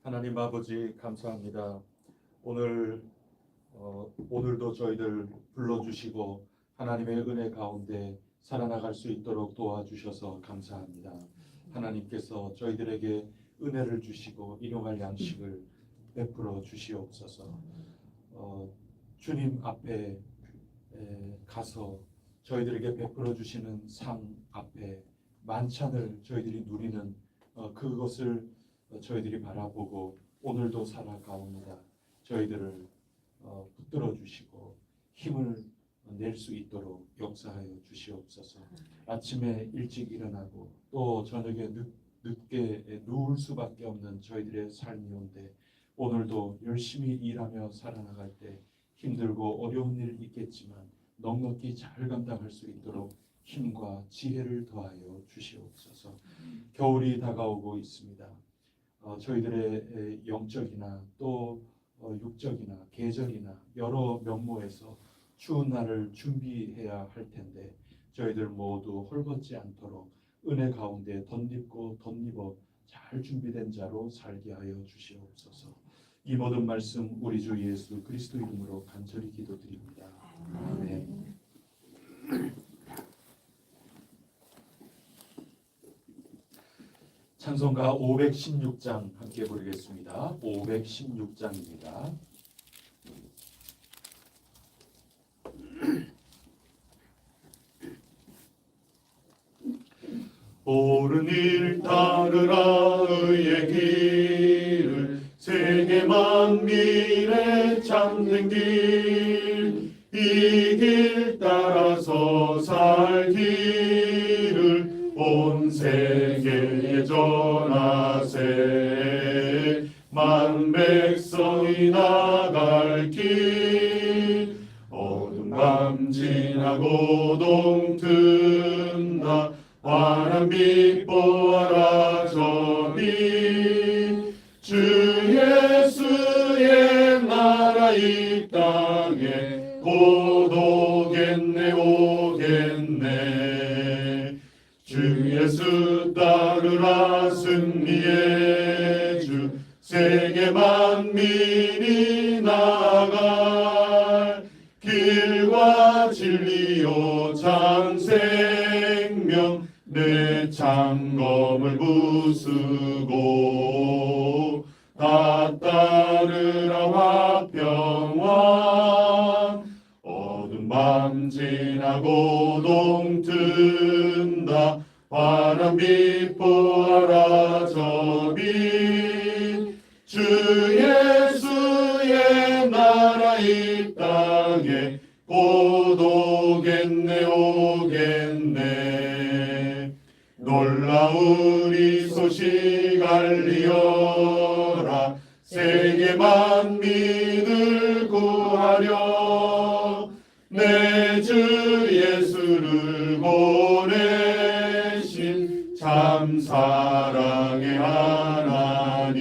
하나님 아버지 감사합니다. 오늘 오늘도 저희들 불러주시고 하나님의 은혜 가운데 살아나갈 수 있도록 도와주셔서 감사합니다. 하나님께서 저희들에게 은혜를 주시고 일용할 양식을 베풀어 주시옵소서. 주님 앞에 가서 저희들에게 베풀어 주시는 상 앞에 만찬을 저희들이 누리는 그것을 저희들이 바라보고 오늘도 살아가옵니다. 저희들을 붙들어 주시고 힘을 낼 수 있도록 역사하여 주시옵소서. 아침에 일찍 일어나고 또 저녁에 늦게 누울 수밖에 없는 저희들의 삶이온데 오늘도 열심히 일하며 살아나갈 때 힘들고 어려운 일 있겠지만 넉넉히 잘 감당할 수 있도록 힘과 지혜를 더하여 주시옵소서. 겨울이 다가오고 있습니다. 저희들의 영적이나 또 육적이나 계절이나 여러 면모에서 추운 날을 준비해야 할 텐데 저희들 모두 헐벗지 않도록 은혜 가운데 덧입고 덧입어 잘 준비된 자로 살게 하여 주시옵소서. 이 모든 말씀 우리 주 예수 그리스도 이름으로 간절히 기도드립니다. 아멘. 찬송가 516장 함께 부르겠습니다. 516장입니다. 옳은 일 따르라 의의 길을 세계 만민의 참된 길 이 길 따라서 살기를 온 세계에 전하세. 만 백성이 나갈 길 어둠 밤 지나고 동튼다 환한 빛 보아라 저리. 주 예수의 나라 이 땅에 곧 오겠네 오겠네. 주 예수 따르라 승리의 주 세계 만민이 나갈 길과 진리요 참 생명 내 창검을 부수고 다 따르라 화평왕. 어둠 밤 지나고 동튼다 환한 빛 보아라 저리. 주 예수의 나라 이 땅에 곧 오겠네 오겠네. 놀라운 이 소식 알리어라 세계 만민을 구하려 내 주 예수를 보내신 참 사랑의 하나님.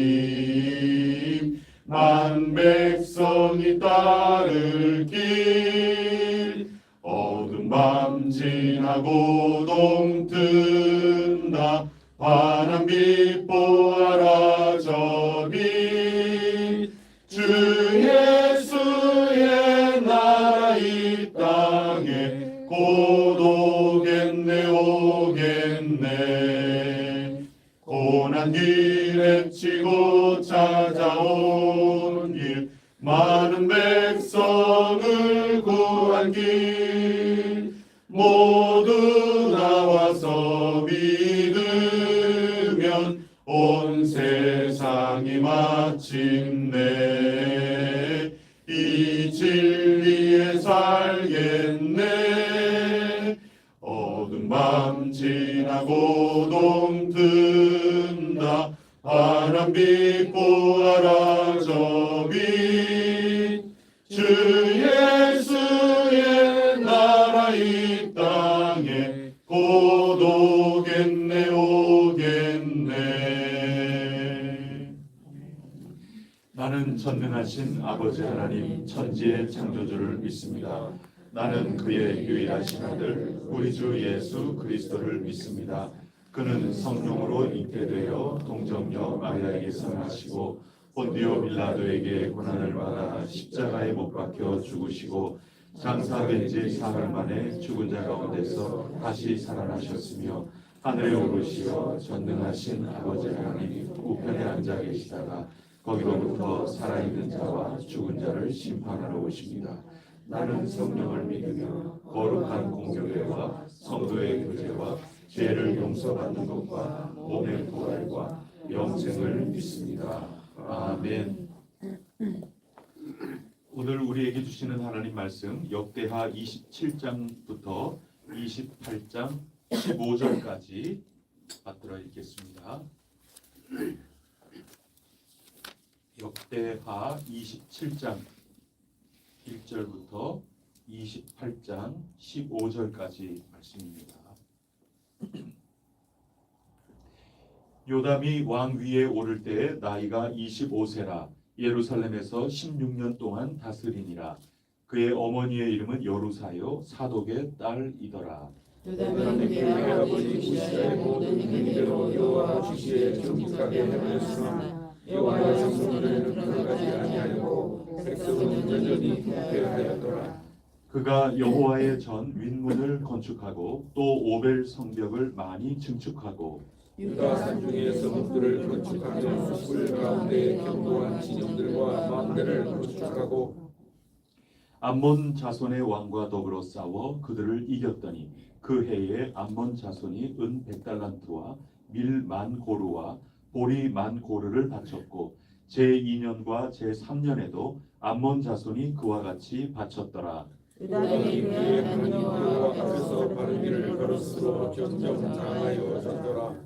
만 백성이 따를 길 어둠 밤 지나고 동튼다 환한 빛 보아라 저리. 주 예수의 나라 이 땅에 곧 오겠네 오겠네. 고난 길에 치고 찾아온 길 많은 백성을 구한 길 모두 나와서 믿으면 온 세상이 마침내 이 진리에 살겠네. 어둠 밤 지나고 동튼다 환한 빛 보아라 저리. 주 예수의 나라 이 땅에 곧 오겠네 오겠네. 나는 전능하신 아버지 하나님 천지의 창조주를 믿습니다. 나는 그의 유일하신 아들 우리 주 예수 그리스도를 믿습니다. 그는 성령으로 잉태되어 동정녀 마리아에게서 나시고 본디오 빌라도에게 고난을 받아 십자가에 못 박혀 죽으시고 장사된 지 사흘 만에 죽은 자 가운데서 다시 살아나셨으며 하늘에 오르시어 전능하신 아버지 하나님 우편에 앉아 계시다가 거기로부터 살아있는 자와 죽은 자를 심판하러 오십니다. 나는 성령을 믿으며 거룩한 공교회와 성도의 교제와 죄를 용서받는 것과 몸의 부활과 영생을 믿습니다. 아멘. 오늘 우리에게 주시는 하나님 말씀 역대하 27장부터 28장 15절까지 받들어 읽겠습니다. 역대하 27장 1절부터 28장 15절까지 말씀입니다. 요담이 왕 위에 오를 때에 나이가 25세라 예루살렘에서 16년 동안 다스리니라. 그의 어머니의 이름은 여루사요 사독의 딸이더라. 요담은 그의 아버지 우시아의 모든 행위대로 여호와 주시에 정직하게 행하였으나 여호와의 성소를 들어가지 아니하였고 백성은 여전히 부패하였더라. 그가 여호와의 전 윗문을 건축하고 또 오벨 성벽을 많이 증축하고 유다 산중의 성읍들을 건축하며 술 가운데 견고한 진영들과 망대를 건축하고 암몬 자손의 왕과 더불어 싸워 그들을 이겼더니 그 해에 암몬 자손이 은 100달란트와 밀 10,000고루와 보리 10,000고루를 바쳤고 제2년과 제3년에도 암몬 자손이 그와 같이 바쳤더라. 요담이 그의 하나님 여호와 앞에서 바른 길을 걸었으므로 점점 강하여졌더라.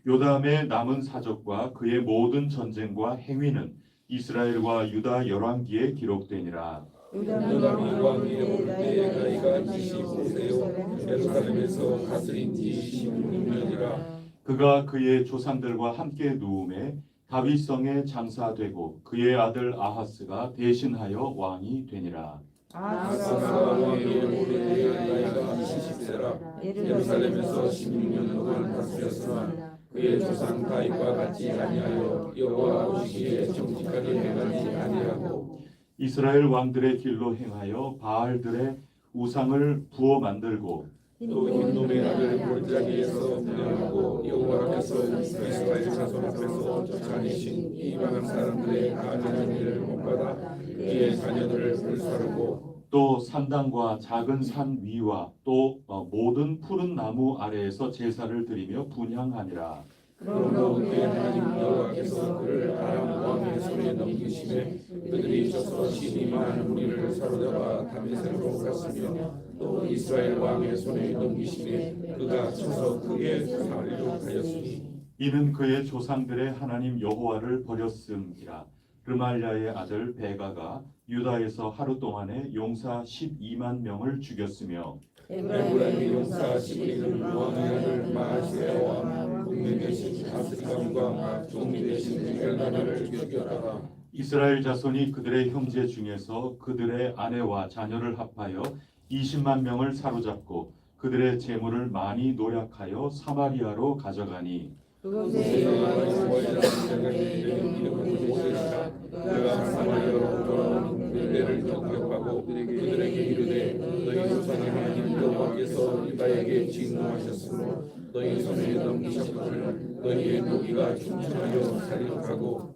요담의 남은 사적과 그의 모든 전쟁과 행위는 이스라엘과 유다 열왕기에 기록되니라. 요담이 왕 위에 오를 때에 나이가 25세요 예루살렘에서 다스린 지 16년이라. 그가 그의 조상들과 함께 누움에 다윗성에 장사되고 그의 아들 아하스가 대신하여 왕이 되니라. 아하스가 왕 위에 오를 때에 나이가 20세라 예루살렘에서 16년 동안 다스렸으나 그의 조상 다윗과 같이 아니하여 여호와 보시기에 정직하게 행하지 아니하고 이스라엘 왕들의 길로 행하여 바알들의 우상을 부어 만들고 또 흰놈의 아들 골짜기에서 분양하고 여호와께서 이스라엘 자손 앞에서 쫓아내신 이방 사람들의 가증한 일을 못받아 그의 자녀들을 불사르고 또 산당과 작은 산 위와 또 모든 푸른 나무 아래에서 제사를 드리며 분향하니라. 그러므로 그의 하나님 여호와께서 그를 아람 왕의 손에 넘기심에 그들이 쳐서 심히 많은 무리를 사로잡아 다메섹으로 갔으며 또 이스라엘 왕의 손에 넘기심에 그가 쳐서 크게 살육하였으니 이는 그의 조상들의 하나님 여호와를 버렸음이라. 르말야의 아들 베가가 유다에서 하루 동안에 용사 12만 명을 죽였으며 에브라임의 용사 시므리는 왕의 아들 마아세야와 국민 대신 아스감과 종리 대신 엘가나를 죽였다가 이스라엘 자손이 그들의 형제 중에서 그들의 아내와 자녀를 합하여 20만 명을 사로잡고 그들의 재물을 많이 노략하여 사마리아로 가져가니 그곳에 여호와의 장막의 이름은 모세시라. 그가 사마리아로 돌아온 그들을 공격하고 그들에게 이르되 너희 조상의 하나님 여호와께서 유다에게 진노하셨으므로 너희 손에 넘기셨거늘 너희의 노기가 충천하여 살육하고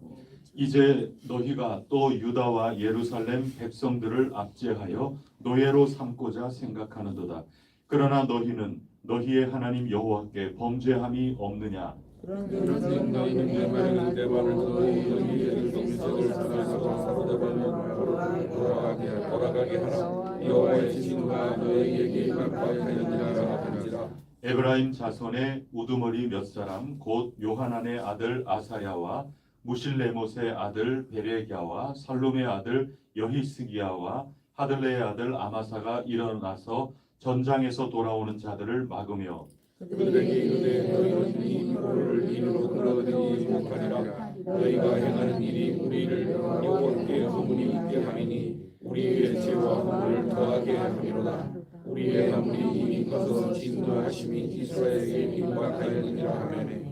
이제 너희가 또 유다와 예루살렘 백성들을 압제하여 노예로 삼고자 생각하는도다. 그러나 너희는 너희의 하나님 여호와께 범죄함이 없느냐? 그런즉 너희는 내 말을 듣고 너희의 동체를 사로잡아 돌아가게 하라. 여호와의 진노가 너희에게 깜빡하였느니라 한지라. 에브라임 자손의 우두머리 몇 사람 곧 요하난의 아들 아사야와 무실레못의 아들 베레갸와 살룸의 아들 여히스기야와 하들레의 아들 아마사가 일어나서 전장에서 돌아오는 자들을 막으며 그들에게 이르되 너희는 이 포를 인으로 끌어들이지 못하리라. 너희가 행하는 일이 우리를 여호와께 허물이 있게 함이니 우리의 죄와 허물을 더하게 함이로다. 우리의 허물이 이미 커서 진노하심이 이스라엘에게 임박하였느니라 하매니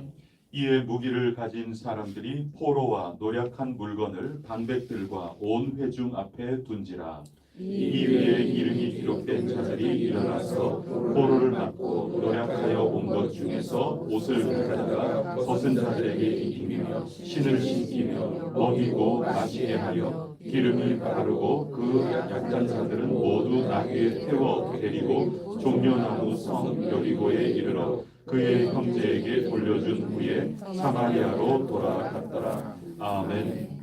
이에 무기를 가진 사람들이 포로와 노략한 물건을 방백들과 온 회중 앞에 둔지라. 이 위에 이름이 기록된 자들이 일어나서 포로를 맞고 노략하여 온 것 중에서 옷을 가져다가 벗은 자들에게 입히며 신을 신기며 먹이고 마시게 하여 기름을 바르고 그 약한 자들은 모두 나귀에 태워 데리고 종려나무 성 여리고에 이르러 그의 형제에게 돌려준 후에 사마리아로 돌아갔더라. 아멘.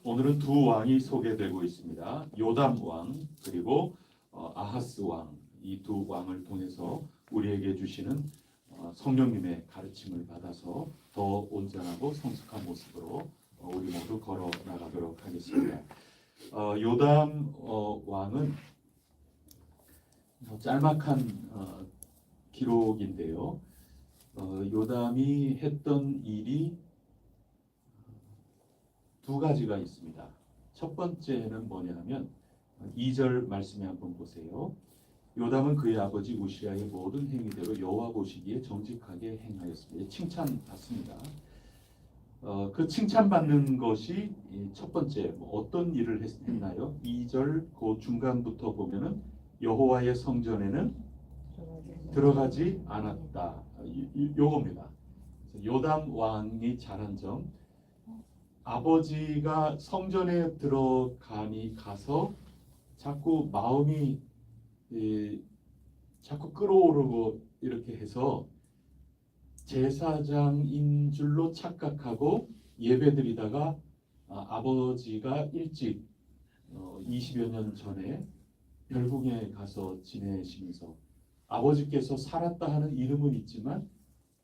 오늘은 두 왕이 소개되고 있습니다. 요담 왕 그리고 아하스 왕, 이 두 왕을 통해서 우리에게 주시는 성령님의 가르침을 받아서 더 온전하고 성숙한 모습으로 우리 모두 걸어 나가도록 하겠습니다. 요담 왕은 짤막한 기록인데요. 요담이 했던 일이 두 가지가 있습니다. 첫 번째는 뭐냐면 2절 말씀에 한번 보세요. 요담은 그의 아버지 우시아의 모든 행위대로 여호와 보시기에 정직하게 행하였습니다. 칭찬받습니다. 그 칭찬받는 것이 첫 번째 어떤 일을 했나요? 2절 그 중간부터 보면은 여호와의 성전에는 들어가지 않았다. 요겁니다. 요담 왕이 잘한 점, 아버지가 성전에 가서 자꾸 마음이 자꾸 끌어오르고 이렇게 해서 제사장인 줄로 착각하고 예배드리다가 아버지가 일찍 20여 년 전에 별궁에 가서 지내시면서 아버지께서 살았다 하는 이름은 있지만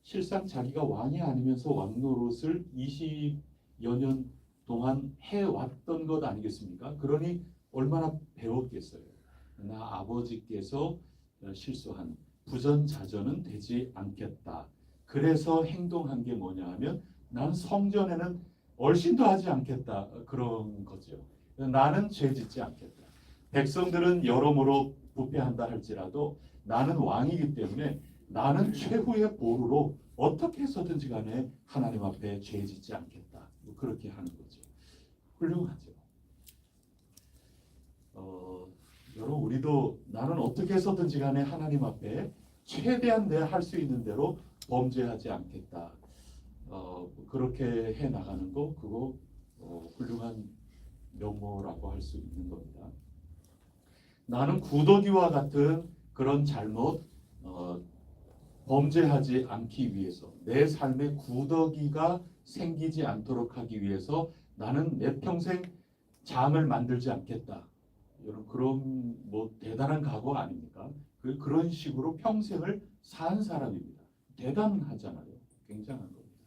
실상 자기가 왕이 아니면서 왕 노릇을 20여 년 동안 해왔던 것 아니겠습니까? 그러니 얼마나 배웠겠어요. 나 아버지께서 실수한 부전자전은 되지 않겠다. 그래서 행동한 게 뭐냐 하면 난 성전에는 얼씬도 하지 않겠다. 그런 거죠. 나는 죄 짓지 않겠다. 백성들은 여러모로 부패한다 할지라도 나는 왕이기 때문에 나는 최후의 보루로 어떻게 해서든지 간에 하나님 앞에 죄 짓지 않겠다. 그렇게 하는 거죠. 훌륭하죠. 여러분 우리도 나는 어떻게 해서든지 간에 하나님 앞에 최대한 내 할 수 있는 대로 범죄하지 않겠다. 그렇게 해 나가는 거 그거 훌륭한 면모라고 할 수 있는 겁니다. 나는 구더기와 같은 그런 잘못 범죄하지 않기 위해서 내 삶에 구더기가 생기지 않도록 하기 위해서 나는 내 평생 장을 만들지 않겠다. 여러분 그런 뭐 대단한 각오 아닙니까? 그런 식으로 평생을 산 사람입니다. 대단하잖아요. 굉장한 겁니다.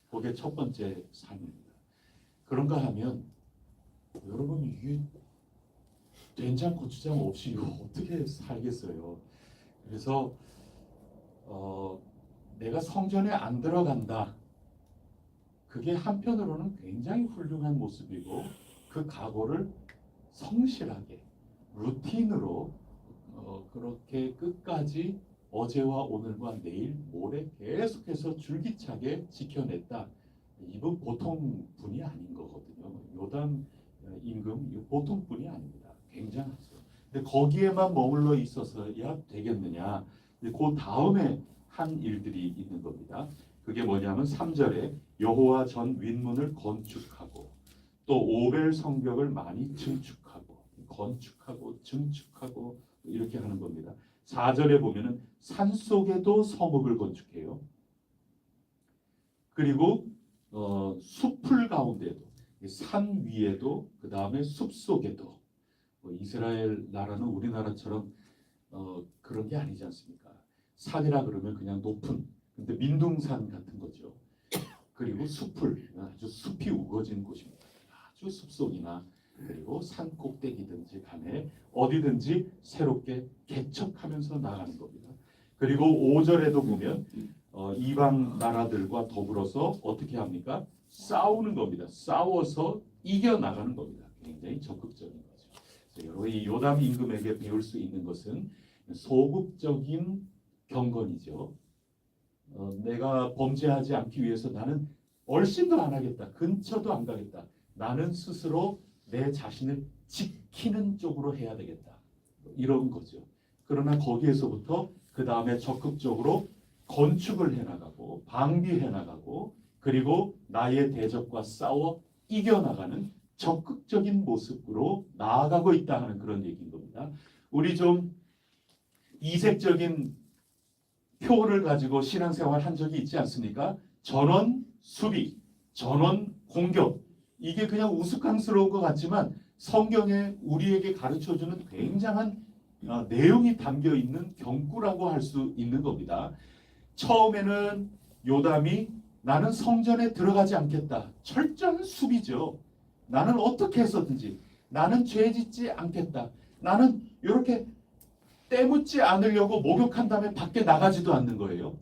그게 첫 번째 삶입니다. 그런가 하면 여러분 이게 된장 고추장 없이 이거 어떻게 살겠어요? 그래서 내가 성전에 안 들어간다. 그게 한편으로는 굉장히 훌륭한 모습이고 그 각오를 성실하게 루틴으로 그렇게 끝까지 어제와 오늘과 내일 모레 계속해서 줄기차게 지켜냈다. 이분 보통 분이 아닌 거거든요. 요담 임금 보통 분이 아닙니다. 굉장하죠. 근데 거기에만 머물러 있어서야 되겠느냐? 그 다음에 한 일들이 있는 겁니다. 그게 뭐냐면 3절에 여호와 전 윗문을 건축하고 또 오벨 성벽을 많이 건축하고 증축하고 이렇게 하는 겁니다. 4절에 보면은 산 속에도 성읍을 건축해요. 그리고 숲을 가운데도 산 위에도 그 다음에 숲 속에도 이스라엘 나라는 우리나라처럼 그런 게 아니지 않습니까? 산이라 그러면 그냥 높은 근데 민둥산 같은 거죠. 그리고 숲을 아주 숲이 우거진 곳입니다. 아주 숲속이나 그리고 산 꼭대기든지 간에 어디든지 새롭게 개척하면서 나가는 겁니다. 그리고 5절에도 보면 이방 나라들과 더불어서 어떻게 합니까? 싸우는 겁니다. 싸워서 이겨나가는 겁니다. 굉장히 적극적인 거죠. 여러분 이 요담 임금에게 배울 수 있는 것은 소극적인 경건이죠. 내가 범죄하지 않기 위해서 나는 얼씬도 안 하겠다. 근처도 안 가겠다. 나는 스스로 내 자신을 지키는 쪽으로 해야 되겠다. 이런 거죠. 그러나 거기에서부터 그 다음에 적극적으로 건축을 해나가고 방비해나가고 그리고 나의 대적과 싸워 이겨나가는 적극적인 모습으로 나아가고 있다 하는 그런 얘기인 겁니다. 우리 좀 이색적인 표를 가지고 신앙생활 한 적이 있지 않습니까? 전원 수비, 전원 공격. 이게 그냥 우스꽝스러운 것 같지만 성경에 우리에게 가르쳐주는 굉장한 내용이 담겨 있는 경구라고 할 수 있는 겁니다. 처음에는 요담이 나는 성전에 들어가지 않겠다. 철저한 수비죠. 나는 어떻게 해서든지 나는 죄 짓지 않겠다. 나는 이렇게 때묻지 않으려고 목욕한 다음에 밖에 나가지도 않는 거예요.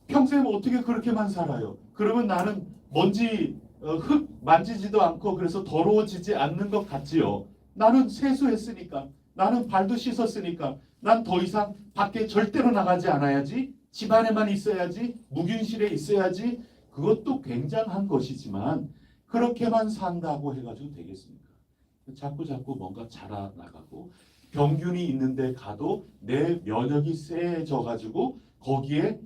평생 어떻게 그렇게만 살아요? 그러면 나는 먼지, 흙 만지지도 않고 그래서 더러워지지 않는 것 같지요. 나는 세수했으니까, 나는 발도 씻었으니까, 난 더 이상 밖에 절대로 나가지 않아야지, 집 안에만 있어야지, 묵윤실에 있어야지. 그것도 굉장한 것이지만 그렇게만 산다고 해가지고 되겠습니까? 자꾸 뭔가 자라나가고 병균이 있는데 가도 내 면역이 세져가지고 거기에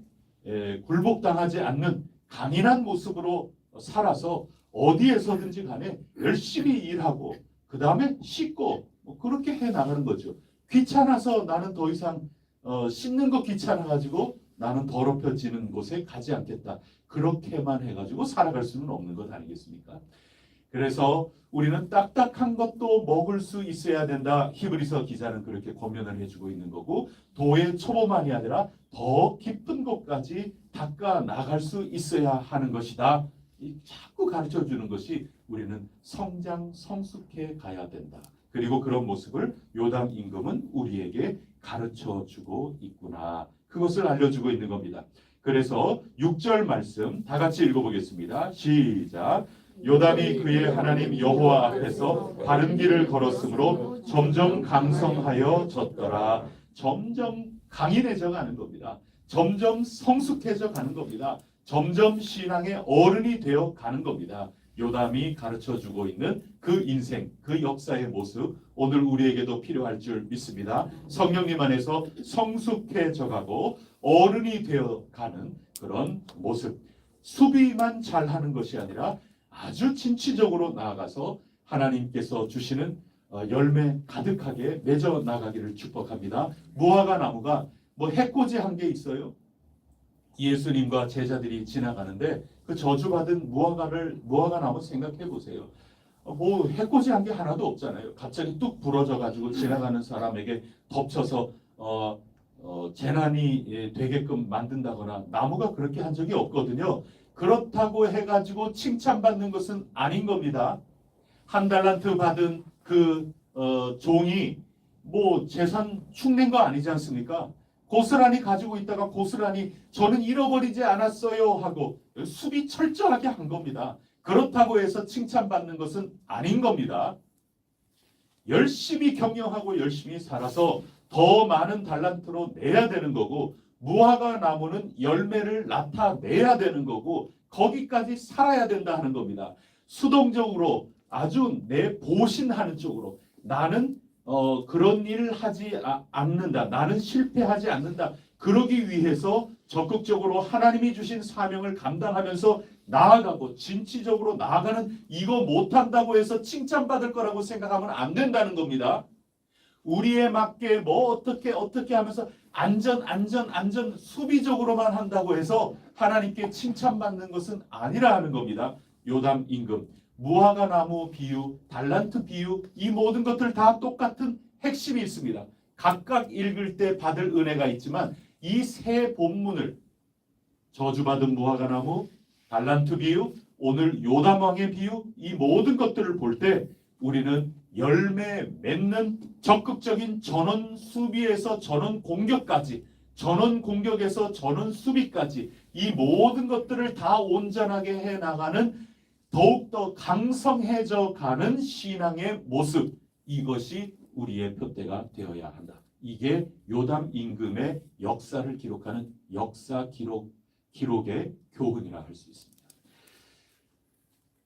굴복당하지 않는 강인한 모습으로 살아서 어디에서든지 간에 열심히 일하고 그 다음에 씻고 뭐 그렇게 해나가는 거죠. 귀찮아서 나는 더 이상 씻는 거 귀찮아가지고 나는 더럽혀지는 곳에 가지 않겠다. 그렇게만 해가지고 살아갈 수는 없는 것 아니겠습니까? 그래서 우리는 딱딱한 것도 먹을 수 있어야 된다. 히브리서 기자는 그렇게 권면을 해주고 있는 거고 도의 초보만이 아니라 더 깊은 곳까지 닦아 나갈 수 있어야 하는 것이다. 자꾸 가르쳐주는 것이 우리는 성장 성숙해 가야 된다. 그리고 그런 모습을 요담 임금은 우리에게 가르쳐주고 있구나. 그것을 알려주고 있는 겁니다. 그래서 6절 말씀 다 같이 읽어보겠습니다. 시작. 요담이 그의 하나님 여호와 앞에서 바른 길을 걸었으므로 점점 강성하여졌더라. 점점 강인해져 가는 겁니다. 점점 성숙해져 가는 겁니다. 점점 신앙의 어른이 되어 가는 겁니다. 요담이 가르쳐주고 있는 그 인생, 그 역사의 모습 오늘 우리에게도 필요할 줄 믿습니다. 성령님 안에서 성숙해져 가고 어른이 되어 가는 그런 모습. 수비만 잘하는 것이 아니라 아주 진취적으로 나아가서 하나님께서 주시는 열매 가득하게 맺어 나가기를 축복합니다. 무화과 나무가 뭐 해코지 한 게 있어요. 예수님과 제자들이 지나가는데 그 저주받은 무화과 나무 생각해 보세요. 뭐 해코지 한 게 하나도 없잖아요. 갑자기 뚝 부러져 가지고 지나가는 사람에게 덮쳐서 재난이 되게끔 만든다거나 나무가 그렇게 한 적이 없거든요. 그렇다고 해가지고 칭찬받는 것은 아닌 겁니다. 한 달란트 받은 그 종이 뭐 재산 축낸 거 아니지 않습니까? 고스란히 가지고 있다가 고스란히 저는 잃어버리지 않았어요 하고 수비 철저하게 한 겁니다. 그렇다고 해서 칭찬받는 것은 아닌 겁니다. 열심히 경영하고 열심히 살아서 더 많은 달란트로 내야 되는 거고 무화과 나무는 열매를 나타내야 되는 거고 거기까지 살아야 된다 하는 겁니다. 수동적으로 아주 내 보신하는 쪽으로 나는 그런 일을 하지 않는다. 나는 실패하지 않는다. 그러기 위해서 적극적으로 하나님이 주신 사명을 감당하면서 나아가고 진취적으로 나아가는 이거 못한다고 해서 칭찬받을 거라고 생각하면 안 된다는 겁니다. 우리에 맞게 뭐 어떻게 하면서 안전 수비적으로만 한다고 해서 하나님께 칭찬받는 것은 아니라 하는 겁니다. 요담 임금 무화과 나무 비유, 달란트 비유 이 모든 것들 다 똑같은 핵심이 있습니다. 각각 읽을 때 받을 은혜가 있지만 이 세 본문을 저주받은 무화과 나무, 달란트 비유, 오늘 요담 왕의 비유 이 모든 것들을 볼 때 우리는 열매 맺는 적극적인 전원 수비에서 전원 공격까지 전원 공격에서 전원 수비까지 이 모든 것들을 다 온전하게 해나가는 더욱더 강성해져 가는 신앙의 모습 이것이 우리의 표대가 되어야 한다. 이게 요담 임금의 역사를 기록하는 기록의 교훈이라 할 수 있습니다.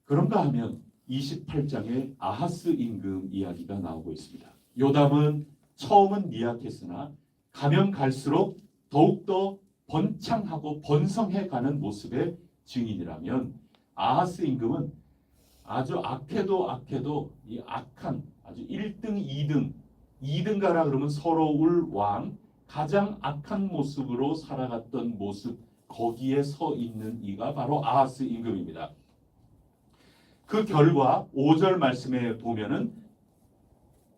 그런가 하면 28장에 아하스 임금 이야기가 나오고 있습니다. 요담은 처음은 미약했으나 가면 갈수록 더욱더 번창하고 번성해가는 모습의 증인이라면, 아하스 임금은 아주 악해도 이 악한 아주 1등, 2등가라 그러면 서러울 왕, 가장 악한 모습으로 살아갔던 모습, 거기에 서 있는 이가 바로 아하스 임금입니다. 그 결과 5절 말씀에 보면은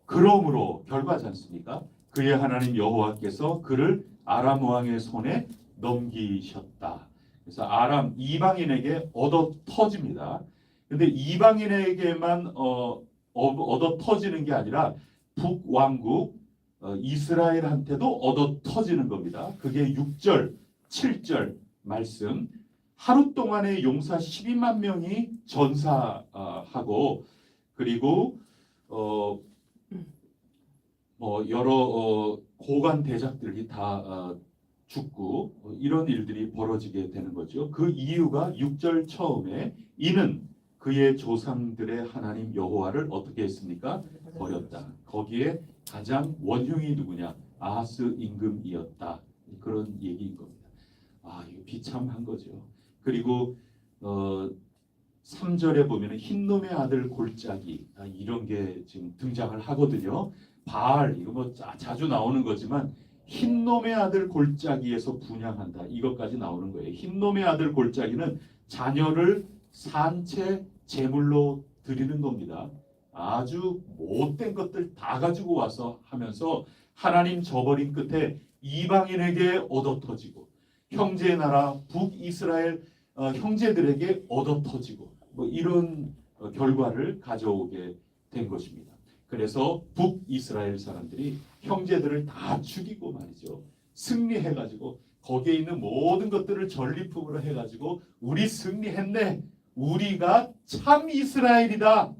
그러므로 결과지 않습니까? 그의 하나님 여호와께서 그를 아람 왕의 손에 넘기셨다. 그래서 아람 이방인에게 얻어 터집니다. 근데 이방인에게만 얻어 터지는 게 아니라 북왕국 이스라엘한테도 얻어 터지는 겁니다. 그게 6절, 7절 말씀. 하루 동안에 용사 12만 명이 전사하고, 그리고 여러 고관 대작들이 다 죽고 이런 일들이 벌어지게 되는 거죠. 그 이유가 6절 처음에 이는 그의 조상들의 하나님 여호와를 어떻게 했습니까? 버렸다. 거기에 가장 원흉이 누구냐? 아하스 임금이었다. 그런 얘기인 겁니다. 이거 비참한 거죠. 그리고 3절에 보면 흰놈의 아들 골짜기, 이런 게 지금 등장을 하거든요. 바알, 이거 뭐 자주 나오는 거지만 흰놈의 아들 골짜기에서 분향한다, 이것까지 나오는 거예요. 흰놈의 아들 골짜기는 자녀를 산채 제물로 드리는 겁니다. 아주 못된 것들 다 가지고 와서 하면서 하나님 저버린 끝에 이방인에게 얻어 터지고, 형제의 나라 북이스라엘 형제들에게 얻어 터지고, 뭐 이런 결과를 가져오게 된 것입니다. 그래서 북이스라엘 사람들이 형제들을 다 죽이고 말이죠. 승리해가지고 거기에 있는 모든 것들을 전리품으로 해가지고 우리 승리했네, 우리가 참 이스라엘이다,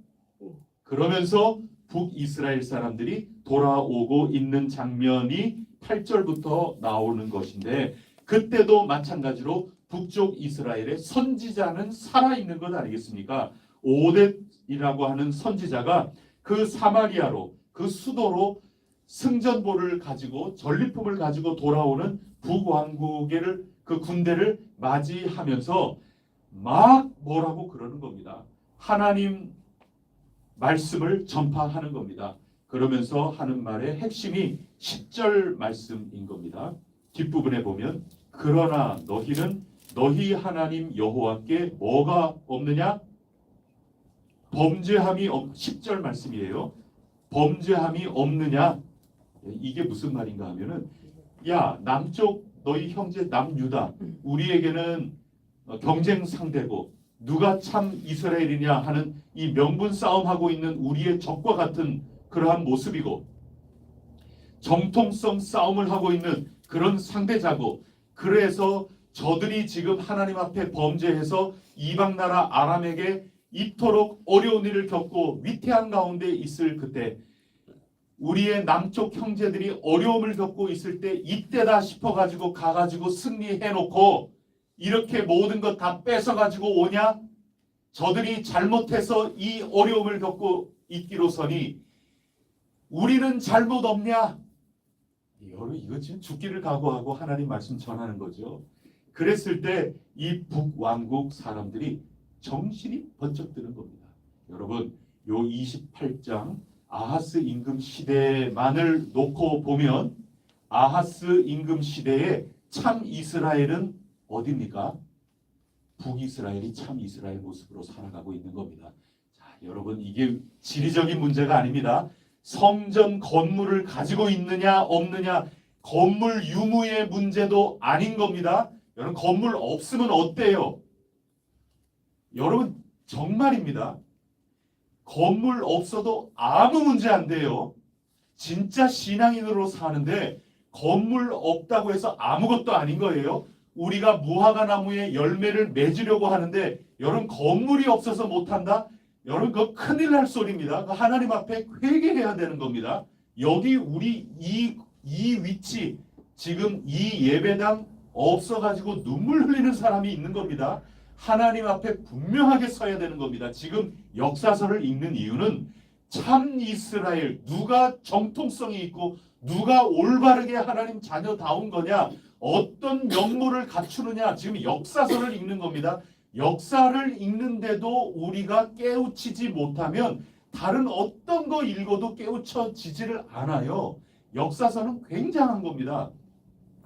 그러면서 북이스라엘 사람들이 돌아오고 있는 장면이 8절부터 나오는 것인데, 그때도 마찬가지로 북쪽 이스라엘의 선지자는 살아있는 것 아니겠습니까? 오뎃이라고 하는 선지자가 그 사마리아로, 그 수도로 승전보를 가지고 전리품을 가지고 돌아오는 북왕국의 그 군대를 맞이하면서 막 뭐라고 그러는 겁니다. 하나님 말씀을 전파하는 겁니다. 그러면서 하는 말의 핵심이 10절 말씀인 겁니다. 뒷부분에 보면 그러나 너희는 너희 하나님 여호와께 뭐가 없느냐? 범죄함이 10절 말씀이에요. 범죄함이 없느냐? 이게 무슨 말인가 하면은, 야, 남쪽 너희 형제 남유다, 우리에게는 경쟁 상대고 누가 참 이스라엘이냐 하는 이 명분 싸움하고 있는 우리의 적과 같은 그러한 모습이고, 정통성 싸움을 하고 있는 그런 상대자고, 그래서 저들이 지금 하나님 앞에 범죄해서 이방 나라 아람에게 이토록 어려운 일을 겪고 위태한 가운데 있을 그때, 우리의 남쪽 형제들이 어려움을 겪고 있을 때 이때다 싶어가지고 가가지고 승리해놓고 이렇게 모든 것 다 뺏어가지고 오냐? 저들이 잘못해서 이 어려움을 겪고 있기로서니 우리는 잘못 없냐? 여러분, 이거 지금 죽기를 각오하고 하나님 말씀 전하는 거죠. 그랬을 때 이 북왕국 사람들이 정신이 번쩍 드는 겁니다. 여러분, 요 28장 아하스 임금 시대만을 놓고 보면 아하스 임금 시대에 참 이스라엘은 어디입니까? 북이스라엘이 참 이스라엘 모습으로 살아가고 있는 겁니다. 자, 여러분, 이게 지리적인 문제가 아닙니다. 성전 건물을 가지고 있느냐 없느냐, 건물 유무의 문제도 아닌 겁니다. 여러분, 건물 없으면 어때요? 여러분, 정말입니다. 건물 없어도 아무 문제 안 돼요. 진짜 신앙인으로 사는데 건물 없다고 해서 아무것도 아닌 거예요. 우리가 무화과 나무에 열매를 맺으려고 하는데 여러분, 건물이 없어서 못한다? 여러분, 그거 큰일 날 소리입니다. 하나님 앞에 회개해야 되는 겁니다. 여기 우리 이 이 위치, 지금 이 예배당 없어가지고 눈물 흘리는 사람이 있는 겁니다. 하나님 앞에 분명하게 서야 되는 겁니다. 지금 역사서를 읽는 이유는 참 이스라엘, 누가 정통성이 있고 누가 올바르게 하나님 자녀다운 거냐, 어떤 면모를 갖추느냐, 지금 역사서를 읽는 겁니다. 역사를 읽는데도 우리가 깨우치지 못하면 다른 어떤 거 읽어도 깨우쳐지지를 않아요. 역사서는 굉장한 겁니다.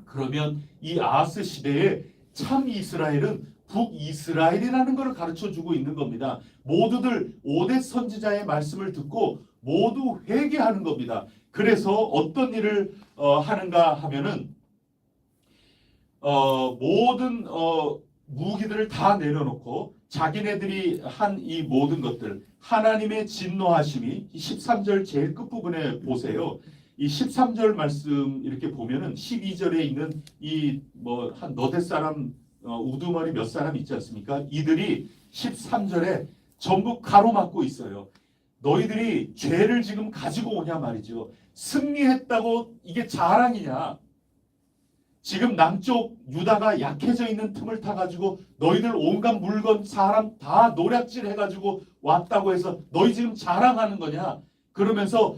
그러면 이 아하스 시대에 참 이스라엘은 북이스라엘이라는 것을 가르쳐주고 있는 겁니다. 모두들 5대 선지자의 말씀을 듣고 모두 회개하는 겁니다. 그래서 어떤 일을 하는가 하면은 모든 무기들을 다 내려놓고 자기네들이 한 이 모든 것들, 하나님의 진노하심이 13절 제일 끝부분에 보세요. 이 13절 말씀 이렇게 보면은 12절에 있는 이 뭐 한 너댓 사람 우두머리 몇 사람 있지 않습니까? 이들이 13절에 전부 가로막고 있어요. 너희들이 죄를 지금 가지고 오냐 말이죠. 승리했다고 이게 자랑이냐? 지금 남쪽 유다가 약해져 있는 틈을 타가지고 너희들 온갖 물건 사람 다 노략질 해가지고 왔다고 해서 너희 지금 자랑하는 거냐? 그러면서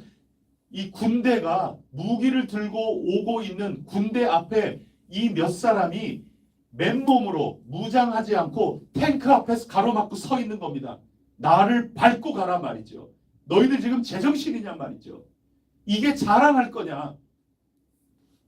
이 군대가 무기를 들고 오고 있는 군대 앞에 이 몇 사람이 맨몸으로 무장하지 않고 탱크 앞에서 가로막고 서 있는 겁니다. 나를 밟고 가라 말이죠. 너희들 지금 제정신이냐 말이죠. 이게 자랑할 거냐?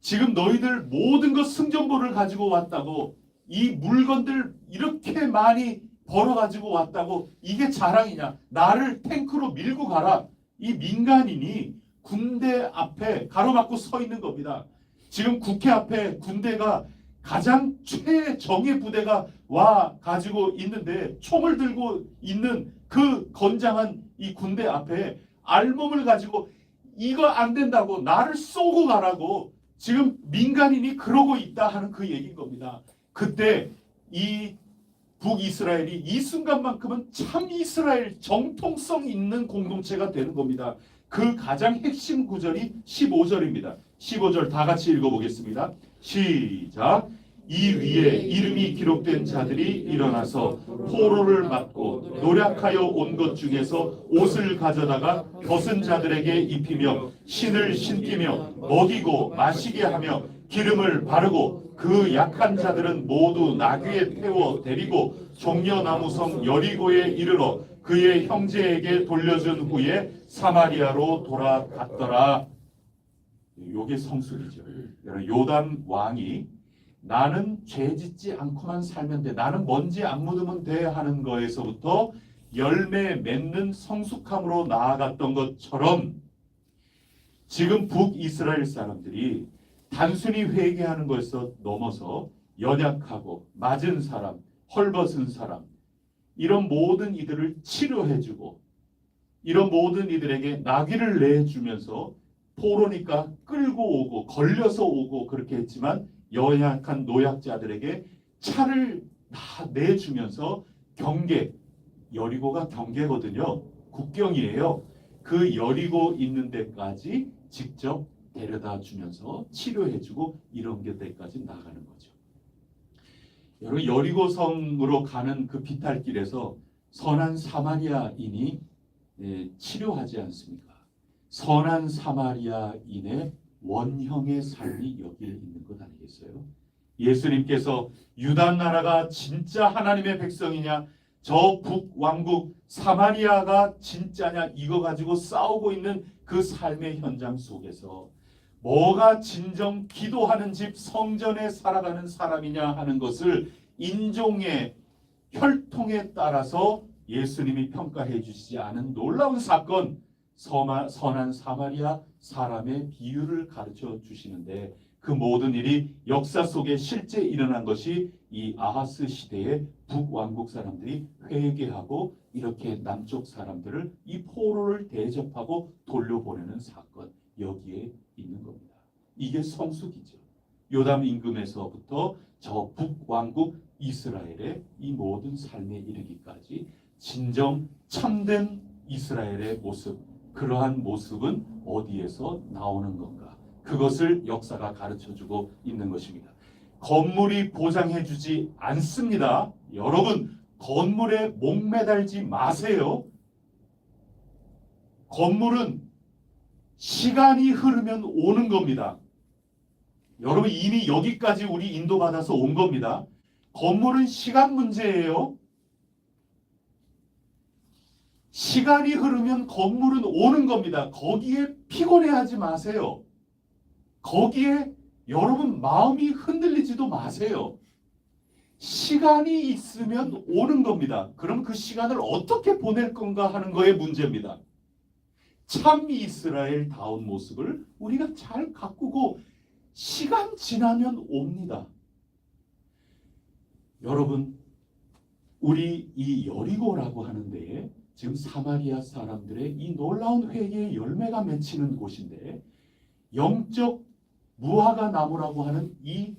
지금 너희들 모든 것 승전보를 가지고 왔다고, 이 물건들 이렇게 많이 벌어가지고 왔다고 이게 자랑이냐? 나를 탱크로 밀고 가라. 이 민간인이 군대 앞에 가로막고 서 있는 겁니다. 지금 국회 앞에 군대가 가장 최정예 부대가 와 가지고 있는데 총을 들고 있는 그 건장한 이 군대 앞에 알몸을 가지고 이거 안 된다고 나를 쏘고 가라고 지금 민간인이 그러고 있다 하는 그 얘기인 겁니다. 그때 이 북이스라엘이 이 순간만큼은 참 이스라엘 정통성 있는 공동체가 되는 겁니다. 그 가장 핵심 구절이 15절입니다. 15절 다 같이 읽어보겠습니다. 시작. 이 위에 이름이 기록된 자들이 일어나서 포로를 맞고 노략하여 온 것 중에서 옷을 가져다가 벗은 자들에게 입히며 신을 신기며 먹이고 마시게 하며 기름을 바르고 그 약한 자들은 모두 나귀에 태워 데리고 종려나무성 여리고에 이르러 그의 형제에게 돌려준 후에 사마리아로 돌아갔더라. 요게 성술이죠. 요담 왕이 나는 죄 짓지 않고만 살면 돼, 나는 먼지 안 묻으면 돼 하는 거에서부터 열매 맺는 성숙함으로 나아갔던 것처럼 지금 북이스라엘 사람들이 단순히 회개하는 것에서 넘어서 연약하고 맞은 사람, 헐벗은 사람, 이런 모든 이들을 치료해주고 이런 모든 이들에게 나귀를 내주면서 포로니까 끌고 오고 걸려서 오고 그렇게 했지만 연약한 노약자들에게 차를 다 내주면서 경계, 여리고가 경계거든요. 국경이에요. 그 여리고 있는 데까지 직접 데려다 주면서 치료해주고 이런 데까지 나가는 거죠. 여러분, 여리고성으로 가는 그 비탈길에서 선한 사마리아인이 치료하지 않습니까? 선한 사마리아인의 원형의 삶이 여기에 있는 것 아니겠어요? 예수님께서 유다 나라가 진짜 하나님의 백성이냐, 저 북왕국 사마리아가 진짜냐, 이거 가지고 싸우고 있는 그 삶의 현장 속에서 뭐가 진정 기도하는 집 성전에 살아가는 사람이냐 하는 것을 인종의 혈통에 따라서 예수님이 평가해 주시지 않은 놀라운 사건, 선한 사마리아 사람의 비유를 가르쳐 주시는데 그 모든 일이 역사 속에 실제 일어난 것이 이 아하스 시대의 북왕국 사람들이 회개하고 이렇게 남쪽 사람들을 이 포로를 대접하고 돌려보내는 사건, 여기에 있는 겁니다. 이게 성숙이죠. 요담 임금에서부터 저 북왕국 이스라엘의 이 모든 삶에 이르기까지 진정 참된 이스라엘의 모습, 그러한 모습은 어디에서 나오는 건가? 그것을 역사가 가르쳐주고 있는 것입니다. 건물이 보장해주지 않습니다. 여러분, 건물에 목매달지 마세요. 건물은 시간이 흐르면 오는 겁니다. 여러분, 이미 여기까지 우리 인도받아서 온 겁니다. 건물은 시간 문제예요. 시간이 흐르면 건물은 오는 겁니다. 거기에 피곤해하지 마세요. 거기에 여러분 마음이 흔들리지도 마세요. 시간이 있으면 오는 겁니다. 그럼 그 시간을 어떻게 보낼 건가 하는 거에 문제입니다. 참 이스라엘다운 모습을 우리가 잘 가꾸고 시간 지나면 옵니다. 여러분, 우리 이 여리고라고 하는데 지금 사마리아 사람들의 이 놀라운 회개의 열매가 맺히는 곳인데, 영적 무화과 나무라고 하는 이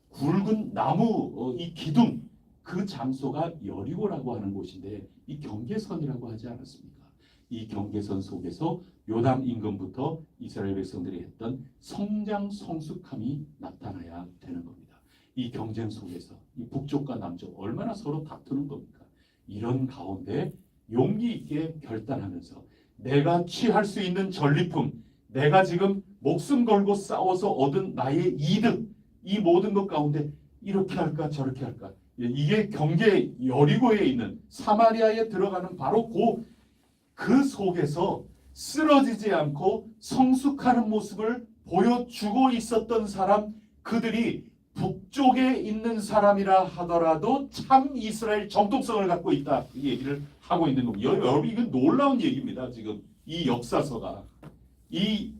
굵은 나무, 이 기둥, 그 장소가 여리고라고 하는 곳인데, 이 경계선이라고 하지 않았습니까? 이 경계선 속에서 요단 임금부터 이스라엘 백성들이 했던 성장 성숙함이 나타나야 되는 겁니다. 이 경쟁 속에서 이 북쪽과 남쪽 얼마나 서로 다투는 겁니까? 이런 가운데 용기 있게 결단하면서 내가 취할 수 있는 전리품, 내가 지금 목숨 걸고 싸워서 얻은 나의 이득, 이 모든 것 가운데 이렇게 할까 저렇게 할까, 이게 경계 여리고에 있는 사마리아에 들어가는 바로 그 속에서 쓰러지지 않고 성숙하는 모습을 보여주고 있었던 사람, 그들이 북쪽에 있는 사람이라 하더라도 참 이스라엘 정통성을 갖고 있다, 이 얘기를 하고 있는 겁니다. 여러분, 이건 놀라운 얘기입니다. 지금 이 역사서가, 이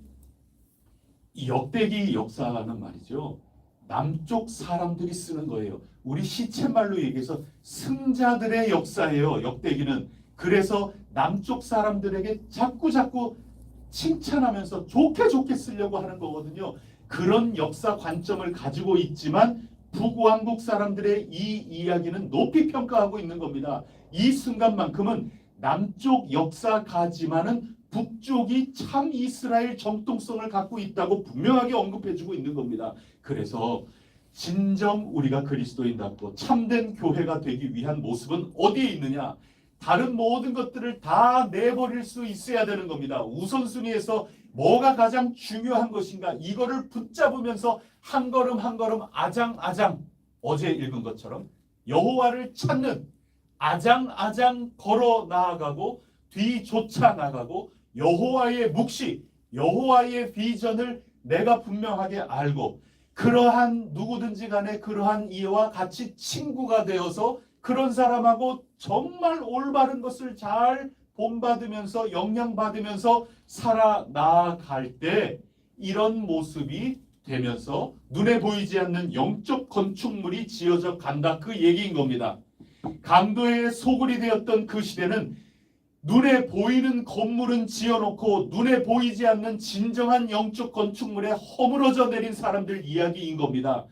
역대기 역사는 말이죠, 남쪽 사람들이 쓰는 거예요. 우리 시쳇말로 얘기해서 승자들의 역사예요, 역대기는. 그래서 남쪽 사람들에게 자꾸 칭찬하면서 좋게 쓰려고 하는 거거든요. 그런 역사 관점을 가지고 있지만 북왕국 사람들의 이 이야기는 높이 평가하고 있는 겁니다. 이 순간만큼은 남쪽 역사가지만은 북쪽이 참 이스라엘 정통성을 갖고 있다고 분명하게 언급해주고 있는 겁니다. 그래서 진정 우리가 그리스도인답고 참된 교회가 되기 위한 모습은 어디에 있느냐? 다른 모든 것들을 다 내버릴 수 있어야 되는 겁니다. 우선순위에서 뭐가 가장 중요한 것인가, 이거를 붙잡으면서 한 걸음 한 걸음 아장아장, 어제 읽은 것처럼 여호와를 찾는 아장아장 걸어 나아가고 뒤쫓아 나가고 여호와의 묵시, 여호와의 비전을 내가 분명하게 알고, 그러한 누구든지 간에 그러한 이와 같이 친구가 되어서 그런 사람하고 정말 올바른 것을 잘 본받으면서 영향받으면서 살아나갈 때 이런 모습이 되면서 눈에 보이지 않는 영적 건축물이 지어져 간다, 그 얘기인 겁니다. 강도의 소굴이 되었던 그 시대는 눈에 보이는 건물은 지어놓고 눈에 보이지 않는 진정한 영적 건축물에 허물어져 내린 사람들 이야기인 겁니다.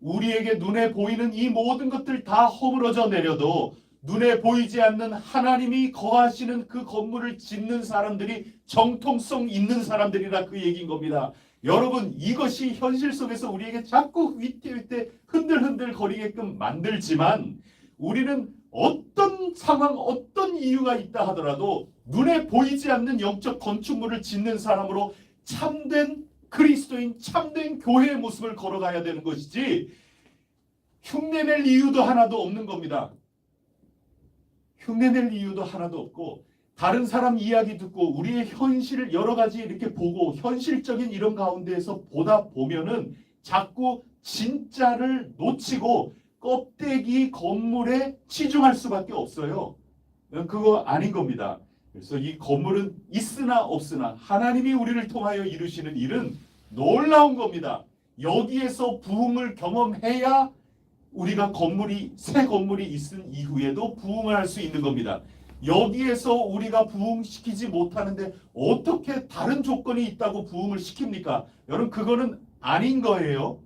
우리에게 눈에 보이는 이 모든 것들 다 허물어져 내려도 눈에 보이지 않는 하나님이 거하시는 그 건물을 짓는 사람들이 정통성 있는 사람들이라, 그 얘기인 겁니다. 여러분, 이것이 현실 속에서 우리에게 자꾸 위태위태 흔들흔들 거리게끔 만들지만, 우리는 어떤 상황, 어떤 이유가 있다 하더라도 눈에 보이지 않는 영적 건축물을 짓는 사람으로 참된 그리스도인, 참된 교회의 모습을 걸어가야 되는 것이지, 흉내낼 이유도 하나도 없는 겁니다. 흉내낼 이유도 하나도 없고, 다른 사람 이야기 듣고 우리의 현실을 여러 가지 이렇게 보고 현실적인 이런 가운데에서 보다 보면은 자꾸 진짜를 놓치고 껍데기 건물에 치중할 수밖에 없어요. 그거 아닌 겁니다. 그래서 이 건물은 있으나 없으나 하나님이 우리를 통하여 이루시는 일은 놀라운 겁니다. 여기에서 부흥을 경험해야 우리가 새 건물이 있은 이후에도 부흥을 할 수 있는 겁니다. 여기에서 우리가 부흥시키지 못하는데 어떻게 다른 조건이 있다고 부흥을 시킵니까? 여러분, 그거는 아닌 거예요.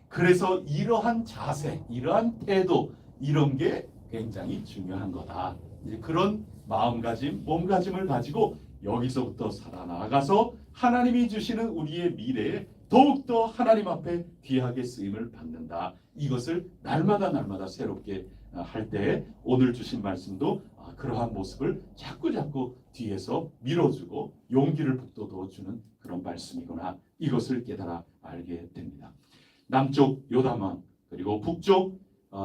그래서 이러한 자세, 이러한 태도, 이런 게 굉장히 중요한 거다. 이제 그런 마음가짐, 몸가짐을 가지고 여기서부터 살아나가서 하나님이 주시는 우리의 미래에 더욱더 하나님 앞에 귀하게 쓰임을 받는다. 이것을 날마다 새롭게 할 때 오늘 주신 말씀도 그러한 모습을 자꾸 뒤에서 밀어주고 용기를 북돋워주는 그런 말씀이구나. 이것을 깨달아 알게 됩니다. 남쪽 요단왕 그리고 북쪽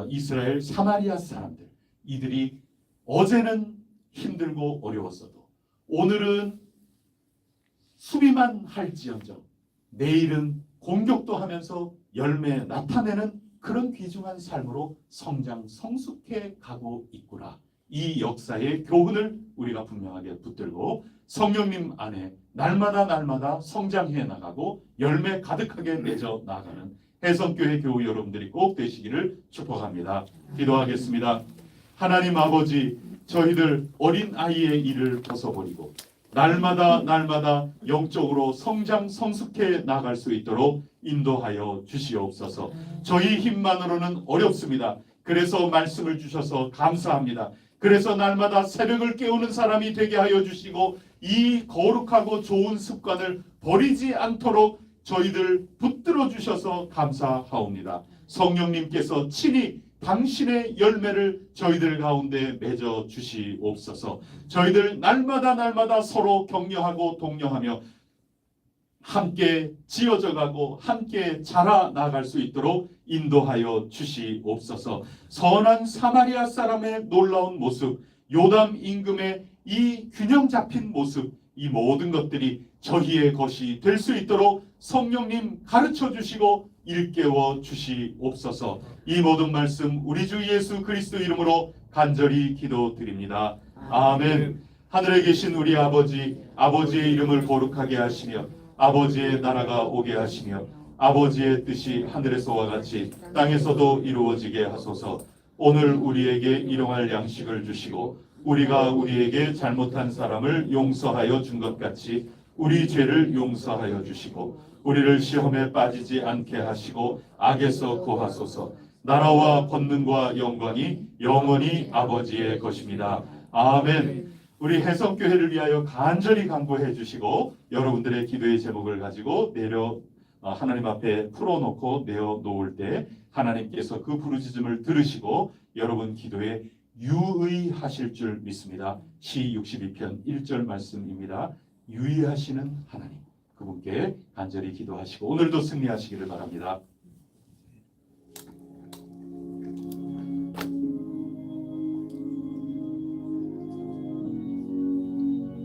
이스라엘 사마리아 사람들, 이들이 어제는 힘들고 어려웠어도 오늘은 수비만 할지언정 내일은 공격도 하면서 열매 나타내는 그런 귀중한 삶으로 성장 성숙해 가고 있구나. 이 역사의 교훈을 우리가 분명하게 붙들고 성령님 안에 날마다 성장해 나가고 열매 가득하게 맺어 나가는 해성교회 교우 여러분들이 꼭 되시기를 축복합니다. 기도하겠습니다. 하나님 아버지, 저희들 어린아이의 일을 벗어버리고 날마다 영적으로 성장 성숙해 나갈 수 있도록 인도하여 주시옵소서. 저희 힘만으로는 어렵습니다. 그래서 말씀을 주셔서 감사합니다. 그래서 날마다 새벽을 깨우는 사람이 되게 하여 주시고 이 거룩하고 좋은 습관을 버리지 않도록 저희들 붙들어 주셔서 감사하옵니다. 성령님께서 친히 당신의 열매를 저희들 가운데 맺어 주시옵소서. 저희들 날마다 서로 격려하고 독려하며 함께 지어져 가고 함께 자라나갈 수 있도록 인도하여 주시옵소서. 선한 사마리아 사람의 놀라운 모습, 요담 임금의 이 균형 잡힌 모습, 이 모든 것들이 저희의 것이 될 수 있도록 성령님 가르쳐 주시고 일깨워 주시옵소서. 이 모든 말씀 우리 주 예수 그리스도 이름으로 간절히 기도드립니다. 아멘. 하늘에 계신 우리 아버지, 아버지의 이름을 거룩하게 하시며 아버지의 나라가 오게 하시며 아버지의 뜻이 하늘에서와 같이 땅에서도 이루어지게 하소서. 오늘 우리에게 일용할 양식을 주시고 우리가 우리에게 잘못한 사람을 용서하여 준 것 같이 우리 죄를 용서하여 주시고 우리를 시험에 빠지지 않게 하시고 악에서 구하소서. 나라와 권능과 영광이 영원히 아버지의 것입니다. 아멘. 우리 해성교회를 위하여 간절히 간구해 주시고 여러분들의 기도의 제목을 가지고 하나님 앞에 풀어놓고 내어놓을 때 하나님께서 그 부르짖음을 들으시고 여러분 기도에 유의하실 줄 믿습니다. 시 62편 1절 말씀입니다. 유의하시는 하나님, 그분께 간절히 기도하시고 오늘도 승리하시기를 바랍니다.